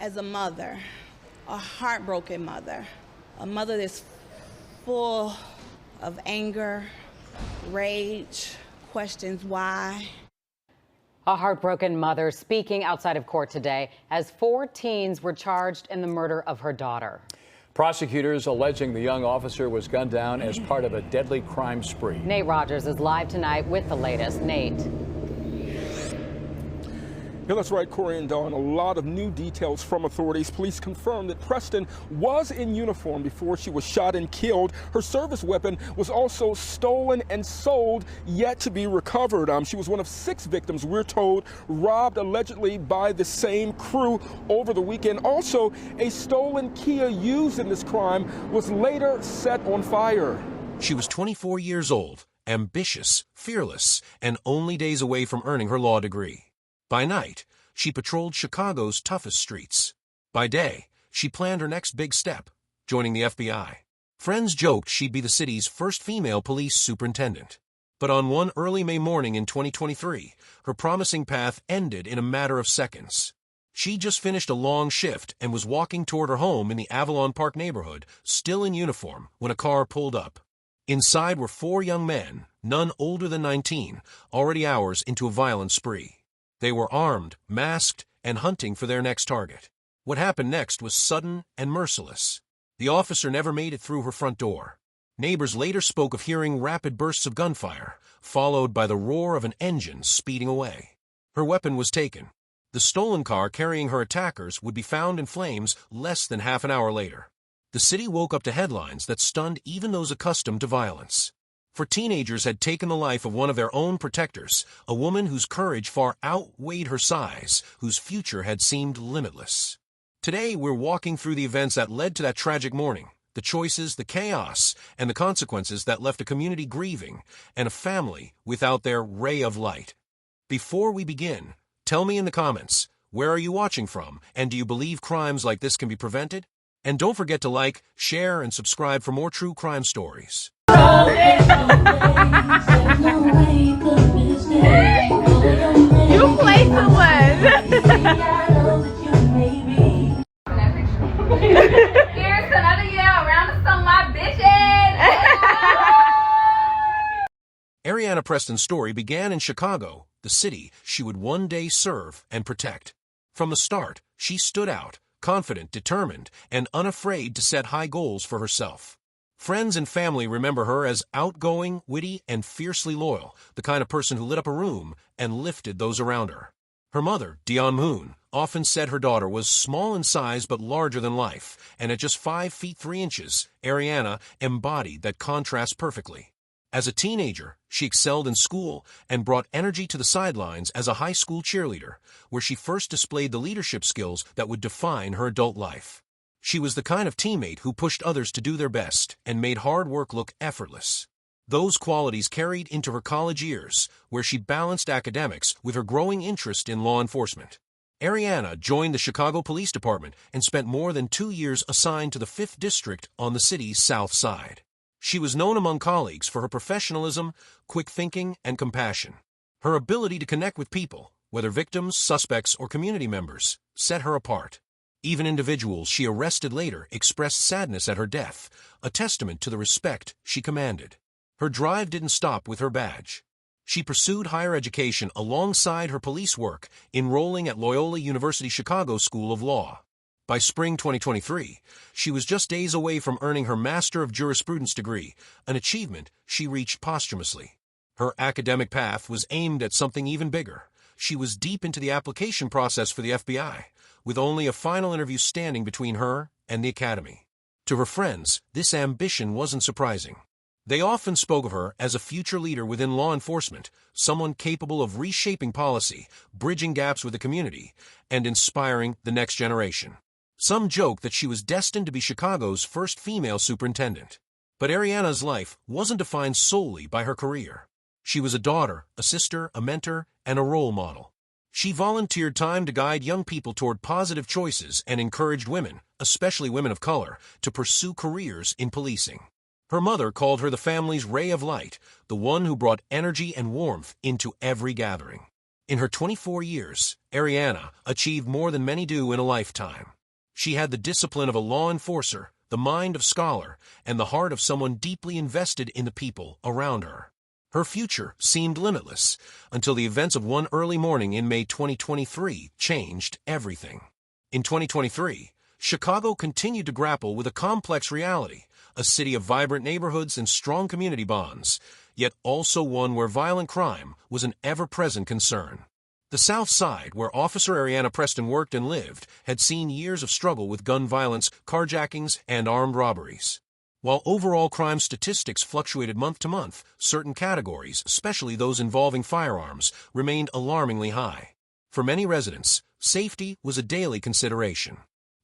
as a mother, a heartbroken mother, a mother that's full of anger, rage, questions why. A heartbroken mother speaking outside of court today as 4 teens were charged in the murder of her daughter. Prosecutors alleging the young officer was gunned down as part of a deadly crime spree. Nate Rogers is live tonight with the latest. Nate. Yeah, that's right, Corey and Dawn. A lot of new details from authorities. Police confirmed that Preston was in uniform before she was shot and killed. Her service weapon was also stolen and sold, yet to be recovered. She was one of 6 victims, we're told, robbed allegedly by the same crew over the weekend. Also, a stolen Kia used in this crime was later set on fire. She was 24 years old, ambitious, fearless, and only days away from earning her law degree. By night, she patrolled Chicago's toughest streets. By day, she planned her next big step, joining the FBI. Friends joked she'd be the city's first female police superintendent. But on one early May morning in 2023, her promising path ended in a matter of seconds. She just finished a long shift and was walking toward her home in the Avalon Park neighborhood, still in uniform, when a car pulled up. Inside were 4 young men, none older than 19, already hours into a violent spree. They were armed, masked, and hunting for their next target. What happened next was sudden and merciless. The officer never made it through her front door. Neighbors later spoke of hearing rapid bursts of gunfire, followed by the roar of an engine speeding away. Her weapon was taken. The stolen car carrying her attackers would be found in flames less than half an hour later. The city woke up to headlines that stunned even those accustomed to violence. For teenagers had taken the life of one of their own protectors, a woman whose courage far outweighed her size, whose future had seemed limitless. Today, we're walking through the events that led to that tragic morning, the choices, the chaos, and the consequences that left a community grieving and a family without their ray of light. Before we begin, tell me in the comments, where are you watching from, and do you believe crimes like this can be prevented? And don't forget to like, share, and subscribe for more true crime stories. You play too much. Here's another year around the sun, my bitches. Areanah Preston's story began in Chicago, the city she would one day serve and protect. From the start, she stood out, confident, determined, and unafraid to set high goals for herself. Friends and family remember her as outgoing, witty, and fiercely loyal, the kind of person who lit up a room and lifted those around her. Her mother, Dion Moon, often said her daughter was small in size but larger than life, and at just 5 feet 3 inches, Areanah embodied that contrast perfectly. As a teenager, she excelled in school and brought energy to the sidelines as a high school cheerleader, where she first displayed the leadership skills that would define her adult life. She was the kind of teammate who pushed others to do their best and made hard work look effortless. Those qualities carried into her college years, where she balanced academics with her growing interest in law enforcement. Areanah joined the Chicago Police Department and spent more than 2 years assigned to the 5th District on the city's south side. She was known among colleagues for her professionalism, quick thinking, and compassion. Her ability to connect with people, whether victims, suspects, or community members, set her apart. Even individuals she arrested later expressed sadness at her death, a testament to the respect she commanded. Her drive didn't stop with her badge. She pursued higher education alongside her police work, enrolling at Loyola University Chicago School of Law. By spring 2023, she was just days away from earning her Master of Jurisprudence degree, an achievement she reached posthumously. Her academic path was aimed at something even bigger. She was deep into the application process for the FBI, with only a final interview standing between her and the academy. To her friends, this ambition wasn't surprising. They often spoke of her as a future leader within law enforcement, someone capable of reshaping policy, bridging gaps with the community, and inspiring the next generation. Some joke that she was destined to be Chicago's first female superintendent. But Areanah's life wasn't defined solely by her career. She was a daughter, a sister, a mentor, and a role model. She volunteered time to guide young people toward positive choices and encouraged women, especially women of color, to pursue careers in policing. Her mother called her the family's ray of light, the one who brought energy and warmth into every gathering. In her 24 years, Areanah achieved more than many do in a lifetime. She had the discipline of a law enforcer, the mind of scholar, and the heart of someone deeply invested in the people around her. Her future seemed limitless until the events of one early morning in May 2023 changed everything. In 2023, Chicago continued to grapple with a complex reality, a city of vibrant neighborhoods and strong community bonds, yet also one where violent crime was an ever-present concern. The South Side, where Officer Areanah Preston worked and lived, had seen years of struggle with gun violence, carjackings, and armed robberies. While overall crime statistics fluctuated month to month, certain categories, especially those involving firearms, remained alarmingly high. For many residents, safety was a daily consideration.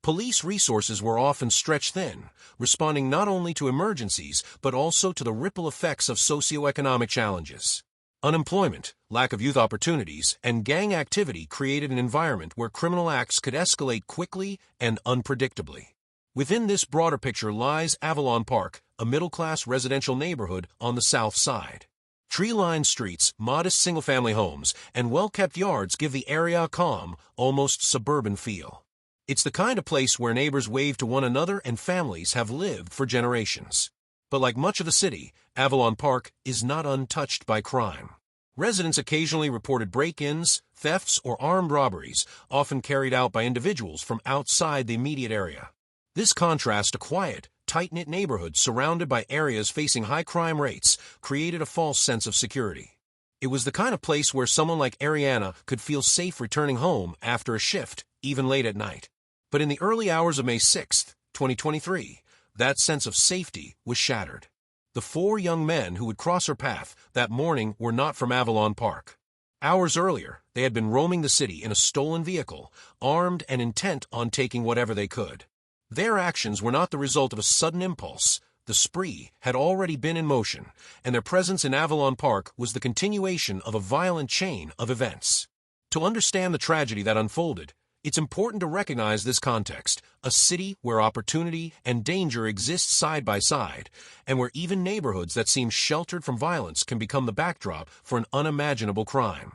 Police resources were often stretched thin, responding not only to emergencies but also to the ripple effects of socioeconomic challenges. Unemployment, lack of youth opportunities, and gang activity created an environment where criminal acts could escalate quickly and unpredictably. Within this broader picture lies Avalon Park, a middle-class residential neighborhood on the South Side. Tree-lined streets, modest single-family homes, and well-kept yards give the area a calm, almost suburban feel. It's the kind of place where neighbors wave to one another and families have lived for generations. But like much of the city, Avalon Park is not untouched by crime. Residents occasionally reported break-ins, thefts, or armed robberies, often carried out by individuals from outside the immediate area. This contrast to quiet, tight-knit neighborhoods surrounded by areas facing high crime rates created a false sense of security. It was the kind of place where someone like Areanah could feel safe returning home after a shift, even late at night. But in the early hours of May 6, 2023, that sense of safety was shattered. The 4 young men who would cross her path that morning were not from Avalon Park. Hours earlier, they had been roaming the city in a stolen vehicle, armed and intent on taking whatever they could. Their actions were not the result of a sudden impulse. The spree had already been in motion, and their presence in Avalon Park was the continuation of a violent chain of events. To understand the tragedy that unfolded, it's important to recognize this context, a city where opportunity and danger exist side by side, and where even neighborhoods that seem sheltered from violence can become the backdrop for an unimaginable crime.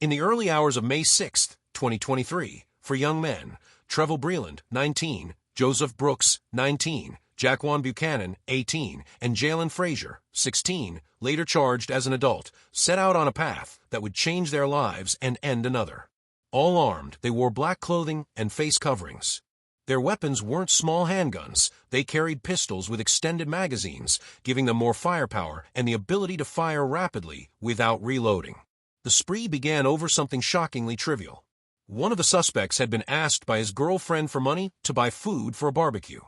In the early hours of May 6, 2023, for young men, Trevor Breland, 19, Joseph Brooks, 19, Jaquan Buchanan, 18, and Jalen Frazier, 16, later charged as an adult, set out on a path that would change their lives and end another. All armed, they wore black clothing and face coverings. Their weapons weren't small handguns. They carried pistols with extended magazines, giving them more firepower and the ability to fire rapidly without reloading. The spree began over something shockingly trivial. One of the suspects had been asked by his girlfriend for money to buy food for a barbecue.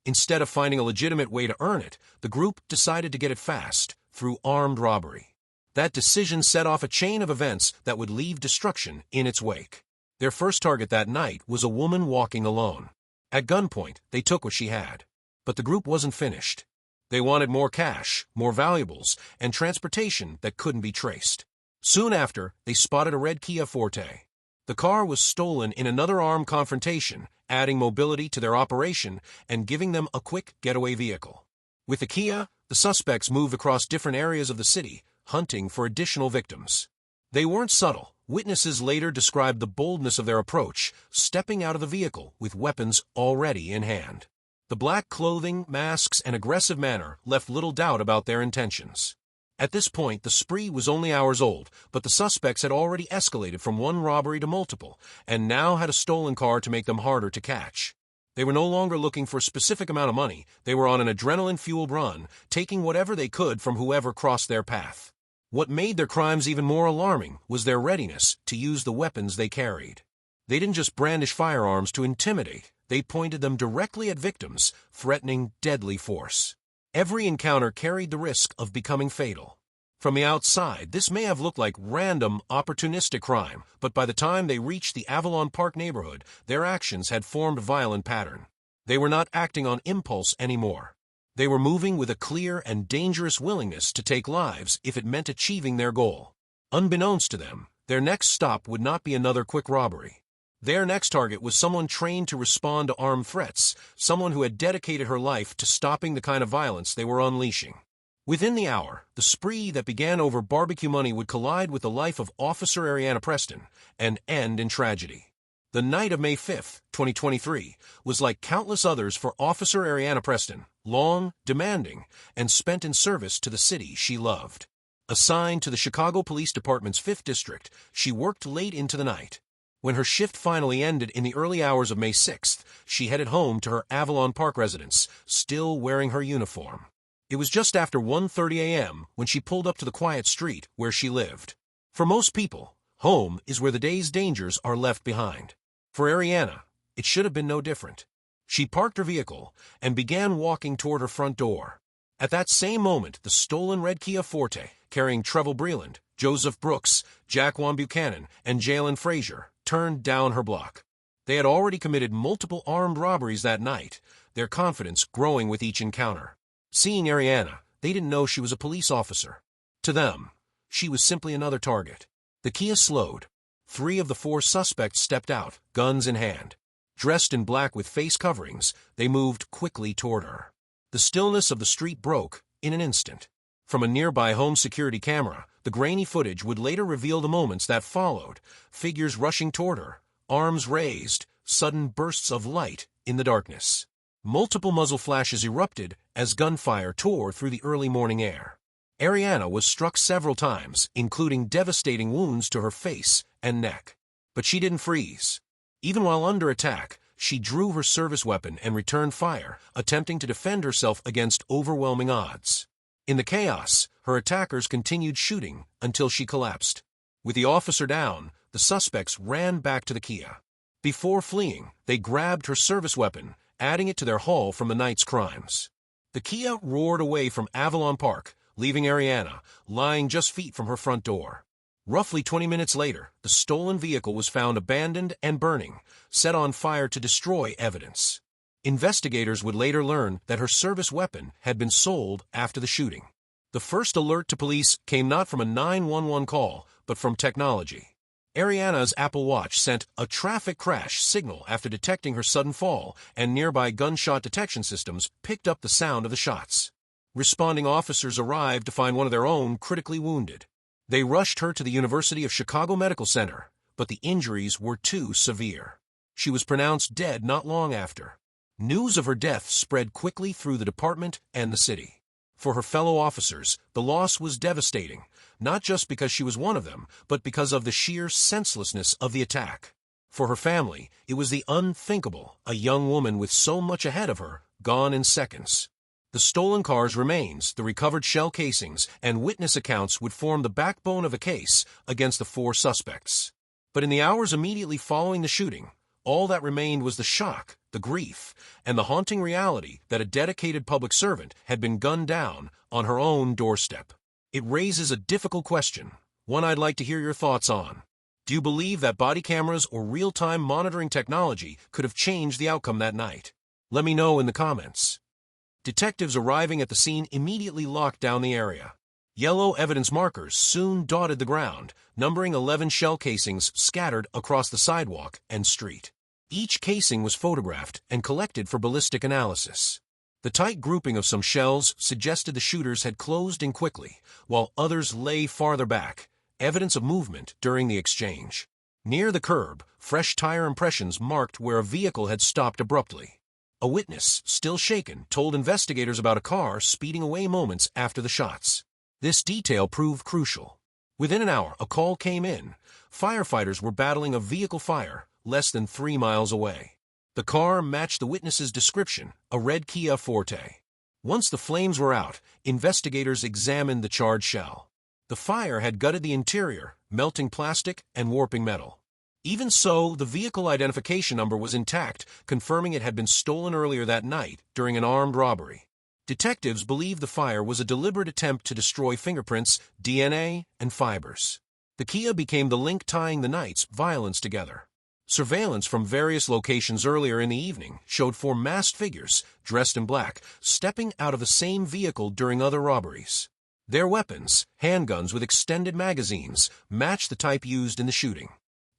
Instead of finding a legitimate way to earn it, the group decided to get it fast, through armed robbery. That decision set off a chain of events that would leave destruction in its wake. Their first target that night was a woman walking alone. At gunpoint, they took what she had. But the group wasn't finished. They wanted more cash, more valuables, and transportation that couldn't be traced. Soon after, they spotted a red Kia Forte. The car was stolen in another armed confrontation, adding mobility to their operation and giving them a quick getaway vehicle. With the Kia, the suspects moved across different areas of the city, hunting for additional victims. They weren't subtle. Witnesses later described the boldness of their approach, stepping out of the vehicle with weapons already in hand. The black clothing, masks, and aggressive manner left little doubt about their intentions. At this point, the spree was only hours old, but the suspects had already escalated from one robbery to multiple, and now had a stolen car to make them harder to catch. They were no longer looking for a specific amount of money. They were on an adrenaline-fueled run, taking whatever they could from whoever crossed their path. What made their crimes even more alarming was their readiness to use the weapons they carried. They didn't just brandish firearms to intimidate. They pointed them directly at victims, threatening deadly force. Every encounter carried the risk of becoming fatal. From the outside, this may have looked like random, opportunistic crime, but by the time they reached the Avalon Park neighborhood, their actions had formed a violent pattern. They were not acting on impulse anymore. They were moving with a clear and dangerous willingness to take lives if it meant achieving their goal. Unbeknownst to them, their next stop would not be another quick robbery. Their next target was someone trained to respond to armed threats, someone who had dedicated her life to stopping the kind of violence they were unleashing. Within the hour, the spree that began over barbecue money would collide with the life of Officer Areanah Preston and end in tragedy. The night of May 5, 2023, was like countless others for Officer Areanah Preston, long, demanding, and spent in service to the city she loved. Assigned to the Chicago Police Department's 5th District, she worked late into the night. When her shift finally ended in the early hours of May 6th, she headed home to her Avalon Park residence, still wearing her uniform. It was just after 1:30 a.m. when she pulled up to the quiet street where she lived. For most people, home is where the day's dangers are left behind. For Areanah, it should have been no different. She parked her vehicle and began walking toward her front door. At that same moment, the stolen red Kia Forte, carrying Trevor Breland, Joseph Brooks, Jaquan Buchanan, and Jalen Frazier, turned down her block. They had already committed multiple armed robberies that night, their confidence growing with each encounter. Seeing Areanah, they didn't know she was a police officer. To them, she was simply another target. The Kia slowed. 3 of the 4 suspects stepped out, guns in hand. Dressed in black with face coverings, they moved quickly toward her. The stillness of the street broke in an instant. From a nearby home security camera, the grainy footage would later reveal the moments that followed, figures rushing toward her, arms raised, sudden bursts of light in the darkness. Multiple muzzle flashes erupted as gunfire tore through the early morning air. Areanah was struck several times, including devastating wounds to her face and neck. But she didn't freeze. Even while under attack, she drew her service weapon and returned fire, attempting to defend herself against overwhelming odds. In the chaos, her attackers continued shooting until she collapsed. With the officer down, the suspects ran back to the Kia. Before fleeing, they grabbed her service weapon, adding it to their haul from the night's crimes. The Kia roared away from Avalon Park, leaving Areanah lying just feet from her front door. Roughly 20 minutes later, the stolen vehicle was found abandoned and burning, set on fire to destroy evidence. Investigators would later learn that her service weapon had been sold after the shooting. The first alert to police came not from a 911 call, but from technology. Areanah's Apple Watch sent a traffic crash signal after detecting her sudden fall, and nearby gunshot detection systems picked up the sound of the shots. Responding officers arrived to find one of their own critically wounded. They rushed her to the University of Chicago Medical Center, but the injuries were too severe. She was pronounced dead not long after. News of her death spread quickly through the department and the city. For her fellow officers, the loss was devastating, not just because she was one of them, but because of the sheer senselessness of the attack. For her family, it was the unthinkable, a young woman with so much ahead of her, gone in seconds. The stolen car's remains, the recovered shell casings, and witness accounts would form the backbone of a case against the 4 suspects. But in the hours immediately following the shooting, all that remained was the shock, the grief, and the haunting reality that a dedicated public servant had been gunned down on her own doorstep. It raises a difficult question, one I'd like to hear your thoughts on. Do you believe that body cameras or real-time monitoring technology could have changed the outcome that night? Let me know in the comments. Detectives arriving at the scene immediately locked down the area. Yellow evidence markers soon dotted the ground, numbering 11 shell casings scattered across the sidewalk and street. Each casing was photographed and collected for ballistic analysis. The tight grouping of some shells suggested the shooters had closed in quickly, while others lay farther back, evidence of movement during the exchange. Near the curb, fresh tire impressions marked where a vehicle had stopped abruptly. A witness, still shaken, told investigators about a car speeding away moments after the shots. This detail proved crucial. Within an hour, a call came in. Firefighters were battling a vehicle fire less than 3 miles away. The car matched the witness's description, a red Kia Forte. Once the flames were out, investigators examined the charred shell. The fire had gutted the interior, melting plastic and warping metal. Even so, the vehicle identification number was intact, confirming it had been stolen earlier that night during an armed robbery. Detectives believe the fire was a deliberate attempt to destroy fingerprints, DNA, and fibers. The Kia became the link tying the night's violence together. Surveillance from various locations earlier in the evening showed 4 masked figures, dressed in black, stepping out of the same vehicle during other robberies. Their weapons, handguns with extended magazines, matched the type used in the shooting.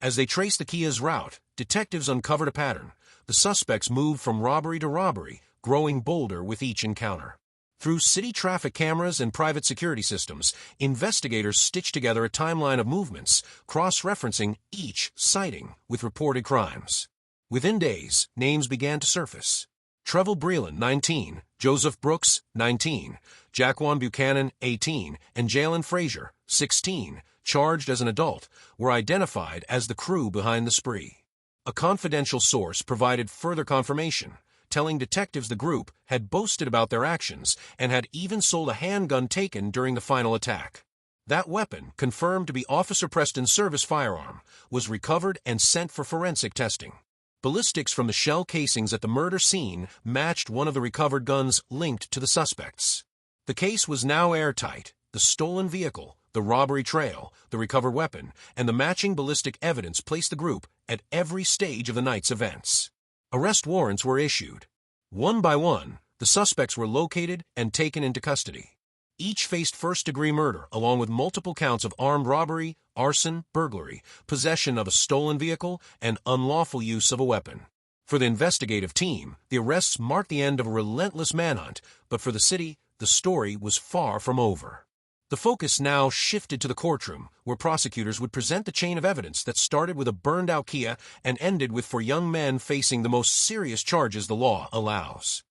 As they traced the Kia's route, detectives uncovered a pattern. The suspects moved from robbery to robbery, growing bolder with each encounter. Through city traffic cameras and private security systems, investigators stitched together a timeline of movements, cross-referencing each sighting with reported crimes. Within days, names began to surface. Trevor Breland, 19, Joseph Brooks, 19, Jaquan Buchanan, 18, and Jalen Frazier, 16, charged as an adult, were identified as the crew behind the spree. A confidential source provided further confirmation, telling detectives the group had boasted about their actions and had even sold a handgun taken during the final attack. That weapon, confirmed to be Officer Preston's service firearm, was recovered and sent for forensic testing. Ballistics from the shell casings at the murder scene matched one of the recovered guns linked to the suspects. The case was now airtight. The stolen vehicle, the robbery trail, the recovered weapon, and the matching ballistic evidence placed the group at every stage of the night's events. Arrest warrants were issued. One by one, the suspects were located and taken into custody. Each faced first-degree murder along with multiple counts of armed robbery, arson, burglary, possession of a stolen vehicle, and unlawful use of a weapon. For the investigative team, the arrests marked the end of a relentless manhunt, but for the city, the story was far from over. The focus now shifted to the courtroom, where prosecutors would present the chain of evidence that started with a burned-out Kia and ended with 4 young men facing the most serious charges the law allows.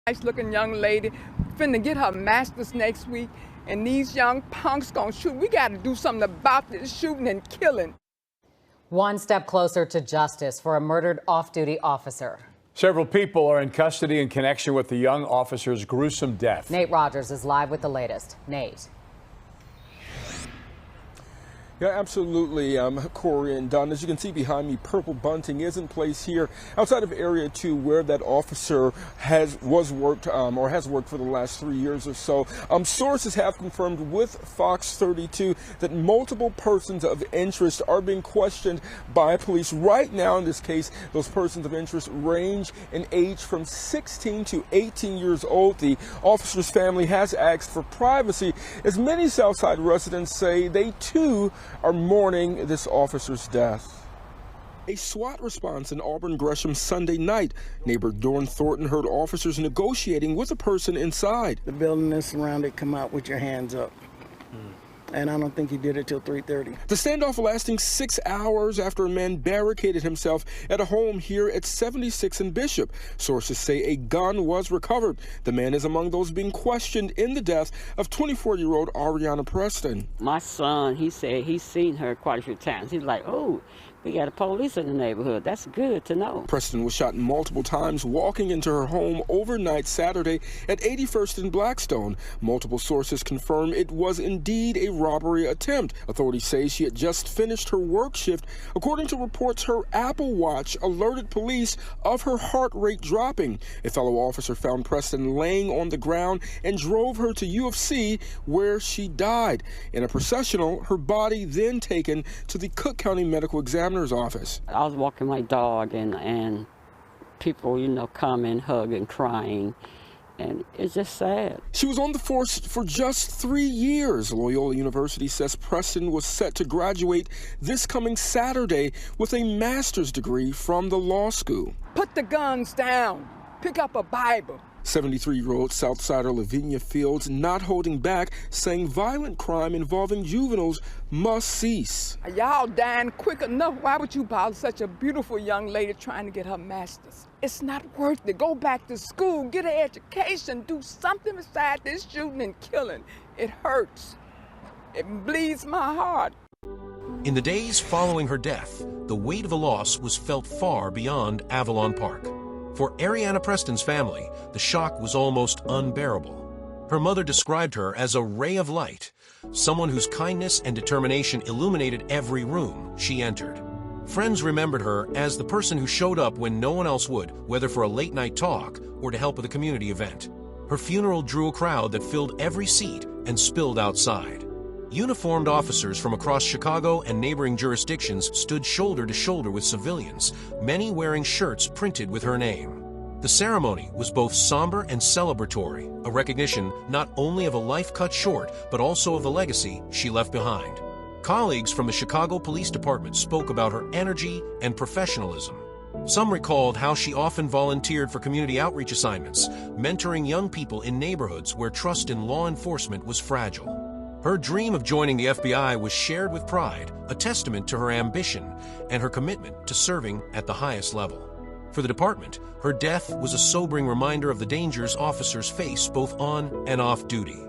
Nice-looking young lady, finna get her master's next week, and these young punks gonna shoot. We gotta do something about this shooting and killing. One step closer to justice for a murdered off-duty officer. Several people are in custody in connection with the young officer's gruesome death. Nate Rogers is live with the latest. Nate. Yeah, absolutely, Corey and Don. As you can see behind me, purple bunting is in place here outside of Area 2, where that officer has worked for the last 3 years or so. Sources have confirmed with Fox 32 that multiple persons of interest are being questioned by police right now. In this case, those persons of interest range in age from 16 to 18 years old. The officer's family has asked for privacy, as many Southside residents say they too are mourning this officer's death. A SWAT response in Auburn Gresham Sunday night. Neighbor Dorn Thornton heard officers negotiating with a person inside. The building is surrounded. Come out with your hands up. And I don't think he did it till 3:30. The standoff lasting 6 hours after a man barricaded himself at a home here at 76 and Bishop. Sources say a gun was recovered. The man is among those being questioned in the death of 24-year-old Areanah Preston. My son, he said he's seen her quite a few times. He's like, oh, we got a police in the neighborhood. That's good to know. Preston was shot multiple times walking into her home overnight Saturday at 81st and Blackstone. Multiple sources confirm it was indeed a robbery attempt. Authorities say she had just finished her work shift. According to reports, her Apple Watch alerted police of her heart rate dropping. A fellow officer found Preston laying on the ground and drove her to UFC, where she died. In a processional, her body then taken to the Cook County Medical Examiner's office. I was walking my dog and people, come and hug and crying. And it's just sad. She was on the force for just 3 years. Loyola University says Preston was set to graduate this coming Saturday with a master's degree from the law school. Put the guns down. Pick up a Bible. 73-year-old Southsider Lavinia Fields not holding back, saying violent crime involving juveniles must cease. Y'all dying quick enough. Why would you bother such a beautiful young lady trying to get her master's? It's not worth it. Go back to school, get an education, do something besides this shooting and killing. It hurts. It bleeds my heart. In the days following her death, the weight of the loss was felt far beyond Avalon Park. For Areanah Preston's family, the shock was almost unbearable. Her mother described her as a ray of light, someone whose kindness and determination illuminated every room she entered. Friends remembered her as the person who showed up when no one else would, whether for a late-night talk or to help with a community event. Her funeral drew a crowd that filled every seat and spilled outside. Uniformed officers from across Chicago and neighboring jurisdictions stood shoulder to shoulder with civilians, many wearing shirts printed with her name. The ceremony was both somber and celebratory, a recognition not only of a life cut short, but also of the legacy she left behind. Colleagues from the Chicago Police Department spoke about her energy and professionalism. Some recalled how she often volunteered for community outreach assignments, mentoring young people in neighborhoods where trust in law enforcement was fragile. Her dream of joining the FBI was shared with pride, a testament to her ambition and her commitment to serving at the highest level. For the department, her death was a sobering reminder of the dangers officers face both on and off duty.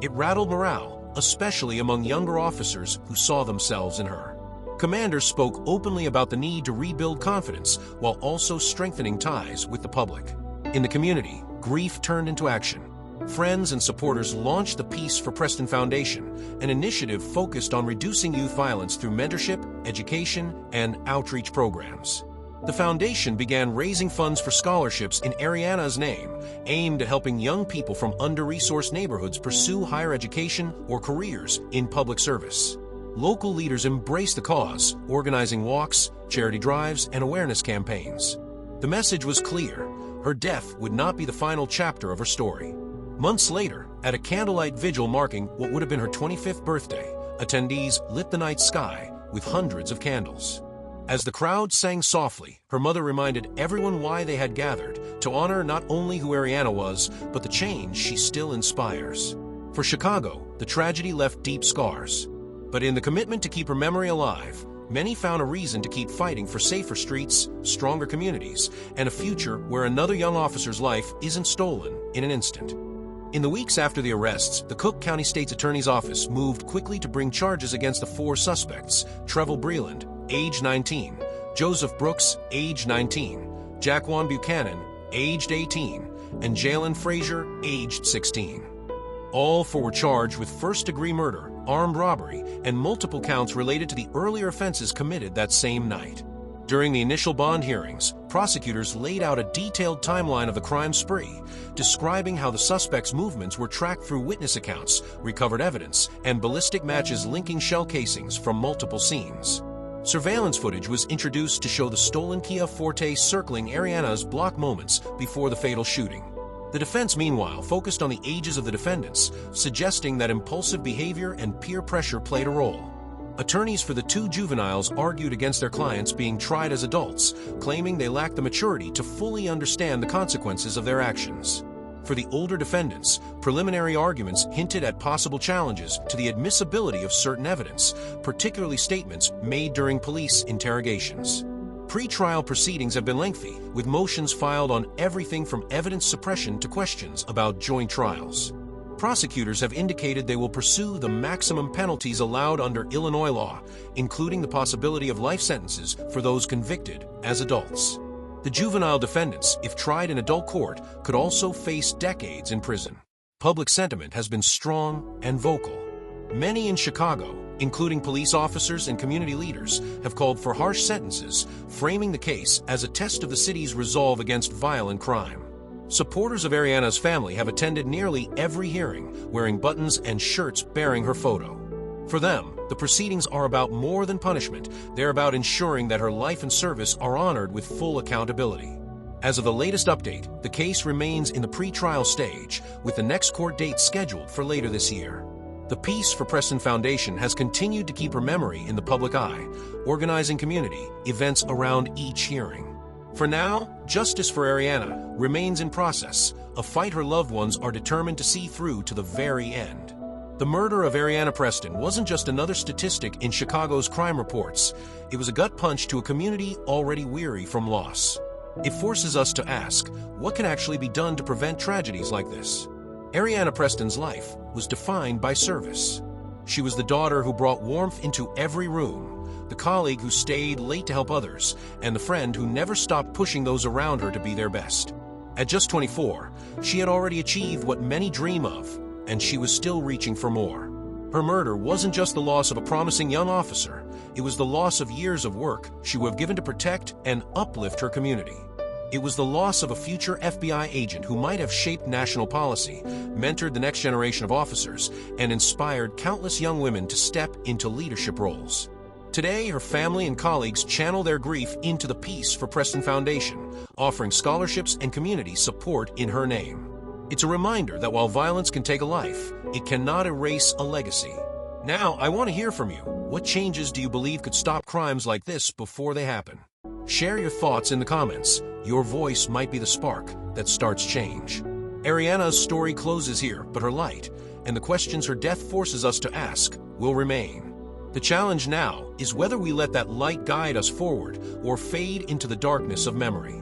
It rattled morale, especially among younger officers who saw themselves in her. Commanders spoke openly about the need to rebuild confidence while also strengthening ties with the public. In the community, grief turned into action. Friends and supporters launched the Peace for Preston Foundation, an initiative focused on reducing youth violence through mentorship, education, and outreach programs. The foundation began raising funds for scholarships in Areanah's name, aimed at helping young people from under-resourced neighborhoods pursue higher education or careers in public service. Local leaders embraced the cause, organizing walks, charity drives, and awareness campaigns. The message was clear: her death would not be the final chapter of her story. Months later, at a candlelight vigil marking what would have been her 25th birthday, attendees lit the night sky with hundreds of candles. As the crowd sang softly, her mother reminded everyone why they had gathered, to honor not only who Areanah was, but the change she still inspires. For Chicago, the tragedy left deep scars. But in the commitment to keep her memory alive, many found a reason to keep fighting for safer streets, stronger communities, and a future where another young officer's life isn't stolen in an instant. In the weeks after the arrests, the Cook County State's Attorney's Office moved quickly to bring charges against the 4 suspects: Trevor Breland, age 19, Joseph Brooks, age 19, Jaquan Buchanan, aged 18, and Jalen Frazier, aged 16. All 4 were charged with first-degree murder, armed robbery, and multiple counts related to the earlier offenses committed that same night. During the initial bond hearings, prosecutors laid out a detailed timeline of the crime spree, describing how the suspects' movements were tracked through witness accounts, recovered evidence, and ballistic matches linking shell casings from multiple scenes. Surveillance footage was introduced to show the stolen Kia Forte circling Areanah's block moments before the fatal shooting. The defense, meanwhile, focused on the ages of the defendants, suggesting that impulsive behavior and peer pressure played a role. Attorneys for the 2 juveniles argued against their clients being tried as adults, claiming they lacked the maturity to fully understand the consequences of their actions. For the older defendants, preliminary arguments hinted at possible challenges to the admissibility of certain evidence, particularly statements made during police interrogations. Pre-trial proceedings have been lengthy, with motions filed on everything from evidence suppression to questions about joint trials. Prosecutors have indicated they will pursue the maximum penalties allowed under Illinois law, including the possibility of life sentences for those convicted as adults. The juvenile defendants, if tried in adult court, could also face decades in prison. Public sentiment has been strong and vocal. Many in Chicago, including police officers and community leaders, have called for harsh sentences, framing the case as a test of the city's resolve against violent crime. Supporters of Areanah's family have attended nearly every hearing, wearing buttons and shirts bearing her photo. For them, the proceedings are about more than punishment. They're about ensuring that her life and service are honored with full accountability. As of the latest update, the case remains in the pre-trial stage, with the next court date scheduled for later this year. The Peace for Preston Foundation has continued to keep her memory in the public eye, organizing community events around each hearing. For now, justice for Areanah remains in process, a fight her loved ones are determined to see through to the very end. The murder of Areanah Preston wasn't just another statistic in Chicago's crime reports. It was a gut punch to a community already weary from loss. It forces us to ask, what can actually be done to prevent tragedies like this? Areanah Preston's life was defined by service. She was the daughter who brought warmth into every room, the colleague who stayed late to help others, and the friend who never stopped pushing those around her to be their best. At just 24, she had already achieved what many dream of, and she was still reaching for more. Her murder wasn't just the loss of a promising young officer, it was the loss of years of work she would have given to protect and uplift her community. It was the loss of a future FBI agent who might have shaped national policy, mentored the next generation of officers, and inspired countless young women to step into leadership roles. Today, her family and colleagues channel their grief into the Peace for Preston Foundation, offering scholarships and community support in her name. It's a reminder that while violence can take a life, it cannot erase a legacy. Now, I want to hear from you. What changes do you believe could stop crimes like this before they happen? Share your thoughts in the comments. Your voice might be the spark that starts change. Areanah's story closes here, but her light and the questions her death forces us to ask will remain. The challenge now is whether we let that light guide us forward or fade into the darkness of memory.